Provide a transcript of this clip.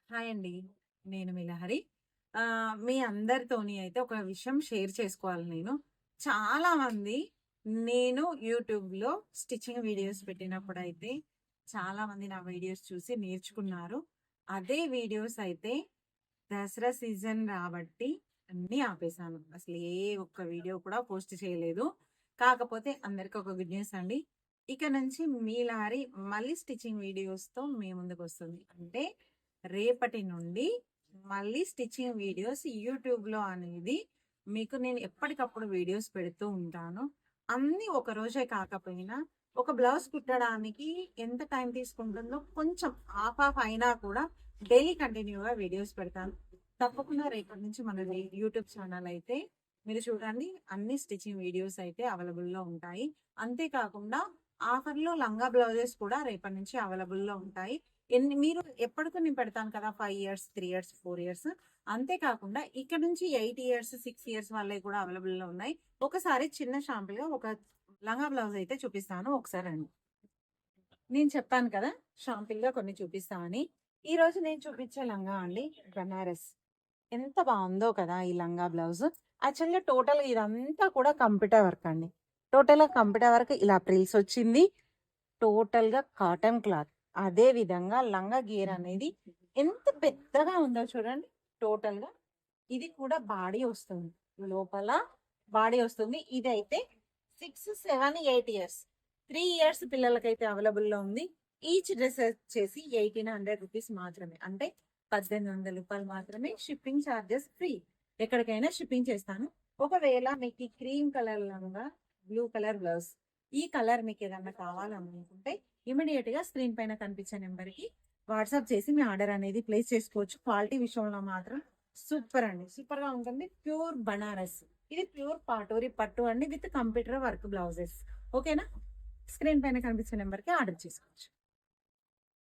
Hi అండి. నేను మీ లహరి. మీ అందరితోని అయితే ఒక విషయం షేర్ చేసుకోవాలి నేను. చాలామంది నేను యూట్యూబ్‌లో స్టిచింగ్ వీడియోస్ పెట్టినప్పుడైతే చాలామంది నా వీడియోస్ చూసి నేర్చుకున్నారు. అదే వీడియోస్ అయితే దసరా సీజన్ రాబట్టి అన్నీ ఆపేసాను. అసలు ఏ ఒక్క వీడియో కూడా పోస్ట్ చేయలేదు. కాకపోతే అందరికి ఒక గుడ్ న్యూస్ అండి. ఇక నుంచి మీ లహరి మళ్ళీ స్టిచింగ్ వీడియోస్‌తో మీ ముందుకొస్తుంది. అంటే రేపటి నుండి మళ్ళీ స్టిచ్చింగ్ వీడియోస్ యూట్యూబ్‌లో అనేది మీకు నేను ఎప్పటికప్పుడు వీడియోస్ పెడుతూ ఉంటాను. అన్నీ ఒక రోజే కాకపోయినా ఒక బ్లౌజ్ కుట్టడానికి ఎంత టైం తీసుకుంటుందో కొంచెం హాఫ్ హాఫ్ అయినా కూడా డైలీ కంటిన్యూగా వీడియోస్ పెడతాను. తప్పకుండా రేపటి నుంచి మన యూట్యూబ్ ఛానల్ అయితే మీరు చూడండి, అన్ని స్టిచ్చింగ్ వీడియోస్ అయితే అవైలబుల్‌లో ఉంటాయి. అంతేకాకుండా ఆఫర్‌లో లంగా బ్లౌజెస్ కూడా రేపటి నుంచి అవైలబుల్‌లో ఉంటాయి. మీరు ఎప్పటికో నేను పెడతాను కదా! 5 ఇయర్స్, 3 ఇయర్స్, 4 ఇయర్స్. అంతేకాకుండా ఇక్కడ నుంచి 8 ఇయర్స్, 6 ఇయర్స్ వాళ్ళవి కూడా అవైలబుల్‌లో ఉన్నాయి. ఒకసారి చిన్న శాంపుల్‌గా ఒక లంగా బ్లౌజ్ అయితే చూపిస్తాను. ఒకసారి రండి. నేను చెప్పాను కదా! షాంపిల్‌గా కొన్ని చూపిస్తా అని. ఈరోజు నేను చూపించే లంగా అండి బనారస్. ఎంత బావుందో కదా! ఈ లంగా బ్లౌజ్. యాక్చువల్‌గా టోటల్‌గా ఇదంతా కూడా కంప్యూటర్ వర్క్ అండి. టోటల్‌గా కంప్యూటర్ వర్క్ ఇలా ప్రిల్స్ వచ్చింది. టోటల్‌గా కాటన్ క్లాత్. అదే విధంగా లంగా గేర్ అనేది ఎంత పెద్దగా ఉందో చూడండి టోటల్‌గా. ఇది కూడా బాడీ వస్తుంది. లోపల బాడీ వస్తుంది. ఇదైతే 6, 7, 8 ఇయర్స్. 3 ఇయర్స్ పిల్లలకైతే అవైలబుల్‌లో ఉంది. ఈచ్ డ్రెస్ వచ్చేసి రూ. 1800 మాత్రమే. అంటే రూ. 1800 మాత్రమే. Shipping charges free. ఎక్కడికైనా షిప్పింగ్ చేస్తాను. ఒకవేళ మీకు క్రీమ్ కలర్ లంగా, బ్లూ కలర్ బ్లౌజ్ ఈ కలర్ మీకు ఏదన్నా కావాలనుకుంటే ఇమీడియట్‌గా స్క్రీన్ పైన కనిపించే నెంబర్‌కి వాట్సాప్ చేసి మీ ఆర్డర్ అనేది ప్లేస్ చేసుకోవచ్చు. క్వాలిటీ విషయంలో మాత్రం సూపర్ అండి. సూపర్‌గా ఉంటుంది. ప్యూర్ బనారస్. ఇది ప్యూర్ పాటోరి పట్టు అండి విత్ కంప్యూటర్ వర్క్ బ్లౌజెస్. ఓకేనా? స్క్రీన్ పైన కనిపించే నెంబర్‌కి ఆర్డర్ చేసుకోవచ్చు.